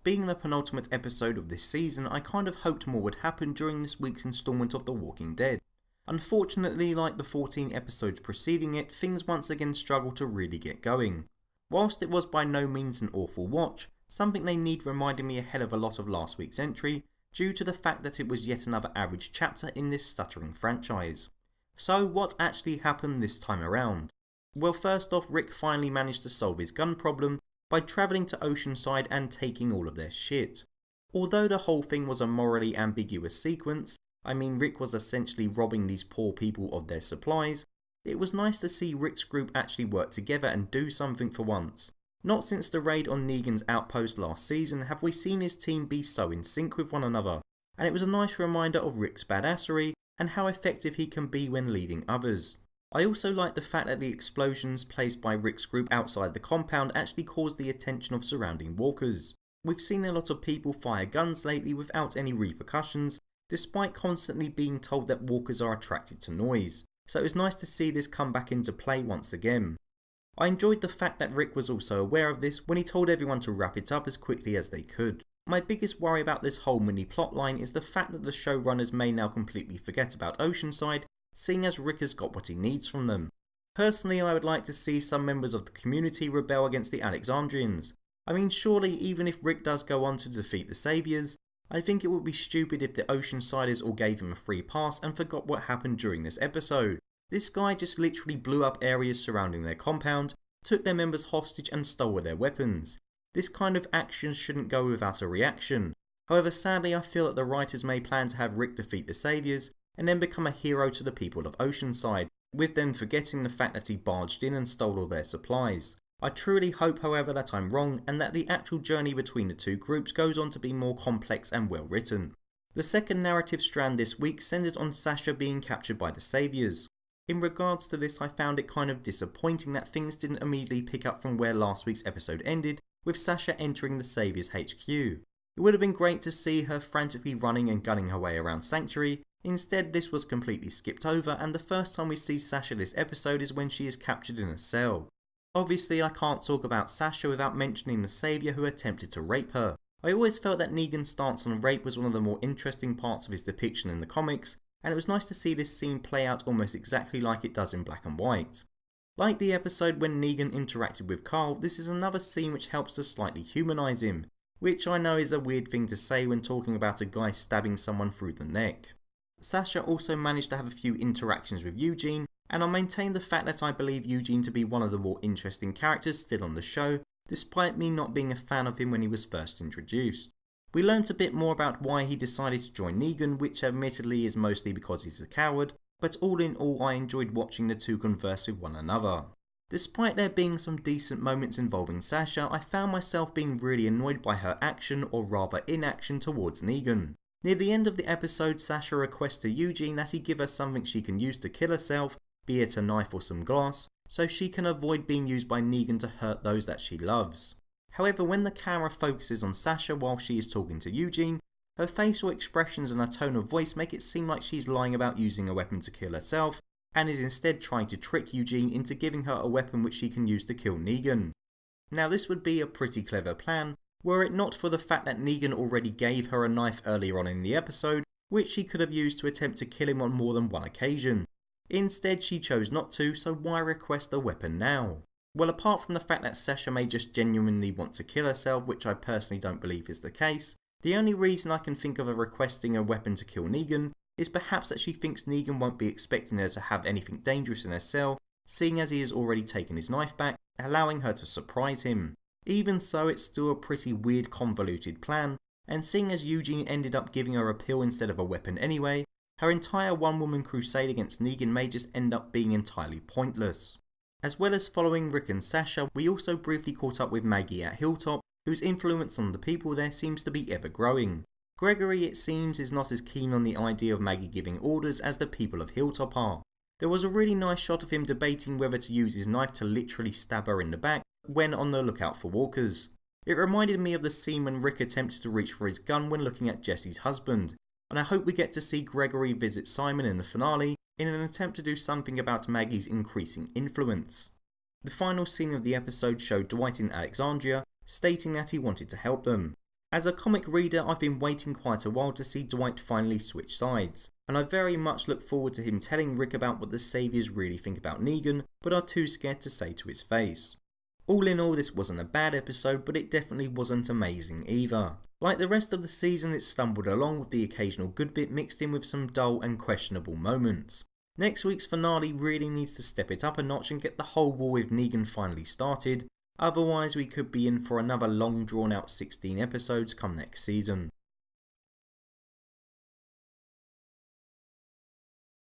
being the penultimate episode of this season, I kind of hoped more would happen during this week's instalment of The Walking Dead. Unfortunately, like the 14 episodes preceding it, things once again struggled to really get going. Whilst it was by no means an awful watch, something they need reminded me a hell of a lot of last week's entry, due to the fact that it was yet another average chapter in this stuttering franchise. So what actually happened this time around? Well, first off, Rick finally managed to solve his gun problem by travelling to Oceanside and taking all of their shit. Although the whole thing was a morally ambiguous sequence, I mean Rick was essentially robbing these poor people of their supplies, it was nice to see Rick's group actually work together and do something for once. Not since the raid on Negan's outpost last season have we seen his team be so in sync with one another, and it was a nice reminder of Rick's badassery and how effective he can be when leading others. I also like the fact that the explosions placed by Rick's group outside the compound actually caused the attention of surrounding walkers. We've seen a lot of people fire guns lately without any repercussions, despite constantly being told that walkers are attracted to noise, so it was nice to see this come back into play once again. I enjoyed the fact that Rick was also aware of this when he told everyone to wrap it up as quickly as they could. My biggest worry about this whole mini plotline is the fact that the showrunners may now completely forget about Oceanside, seeing as Rick has got what he needs from them. Personally, I would like to see some members of the community rebel against the Alexandrians. I mean, surely even if Rick does go on to defeat the Saviours, I think it would be stupid if the Oceansiders all gave him a free pass and forgot what happened during this episode. This guy just literally blew up areas surrounding their compound, took their members hostage and stole their weapons. This kind of action shouldn't go without a reaction. However, sadly I feel that the writers may plan to have Rick defeat the Saviours and then become a hero to the people of Oceanside, with them forgetting the fact that he barged in and stole all their supplies. I truly hope, however, that I'm wrong and that the actual journey between the two groups goes on to be more complex and well written. The second narrative strand this week centred on Sasha being captured by the Saviours. In regards to this, I found it kind of disappointing that things didn't immediately pick up from where last week's episode ended, with Sasha entering the Saviours HQ. It would have been great to see her frantically running and gunning her way around Sanctuary. Instead, this was completely skipped over, and the first time we see Sasha this episode is when she is captured in a cell. Obviously, I can't talk about Sasha without mentioning the Saviour who attempted to rape her. I always felt that Negan's stance on rape was one of the more interesting parts of his depiction in the comics, and it was nice to see this scene play out almost exactly like it does in black and white. Like the episode when Negan interacted with Carl, this is another scene which helps to slightly humanise him, which I know is a weird thing to say when talking about a guy stabbing someone through the neck. Sasha also managed to have a few interactions with Eugene, and I maintain the fact that I believe Eugene to be one of the more interesting characters still on the show, despite me not being a fan of him when he was first introduced. We learnt a bit more about why he decided to join Negan, which admittedly is mostly because he's a coward, but all in all I enjoyed watching the two converse with one another. Despite there being some decent moments involving Sasha, I found myself being really annoyed by her action, or rather inaction, towards Negan. Near the end of the episode, Sasha requests to Eugene that he give her something she can use to kill herself, be it a knife or some glass, so she can avoid being used by Negan to hurt those that she loves. However, when the camera focuses on Sasha while she is talking to Eugene, her facial expressions and her tone of voice make it seem like she's lying about using a weapon to kill herself, and is instead trying to trick Eugene into giving her a weapon which she can use to kill Negan. Now this would be a pretty clever plan, were it not for the fact that Negan already gave her a knife earlier on in the episode, which she could have used to attempt to kill him on more than one occasion. Instead she chose not to, so why request a weapon now? Well, apart from the fact that Sasha may just genuinely want to kill herself, which I personally don't believe is the case, the only reason I can think of her requesting a weapon to kill Negan is perhaps that she thinks Negan won't be expecting her to have anything dangerous in her cell, seeing as he has already taken his knife back, allowing her to surprise him. Even so, it's still a pretty weird convoluted plan, and seeing as Eugene ended up giving her a pill instead of a weapon anyway, her entire one-woman crusade against Negan may just end up being entirely pointless. As well as following Rick and Sasha, we also briefly caught up with Maggie at Hilltop, whose influence on the people there seems to be ever growing. Gregory, it seems, is not as keen on the idea of Maggie giving orders as the people of Hilltop are. There was a really nice shot of him debating whether to use his knife to literally stab her in the back when on the lookout for walkers. It reminded me of the scene when Rick attempted to reach for his gun when looking at Jesse's husband, and I hope we get to see Gregory visit Simon in the finale in an attempt to do something about Maggie's increasing influence. The final scene of the episode showed Dwight in Alexandria, stating that he wanted to help them. As a comic reader, I've been waiting quite a while to see Dwight finally switch sides, and I very much look forward to him telling Rick about what the Saviours really think about Negan, but are too scared to say to his face. All in all, this wasn't a bad episode, but it definitely wasn't amazing either. Like the rest of the season, it stumbled along with the occasional good bit mixed in with some dull and questionable moments. Next week's finale really needs to step it up a notch and get the whole war with Negan finally started, otherwise we could be in for another long drawn out 16 episodes come next season.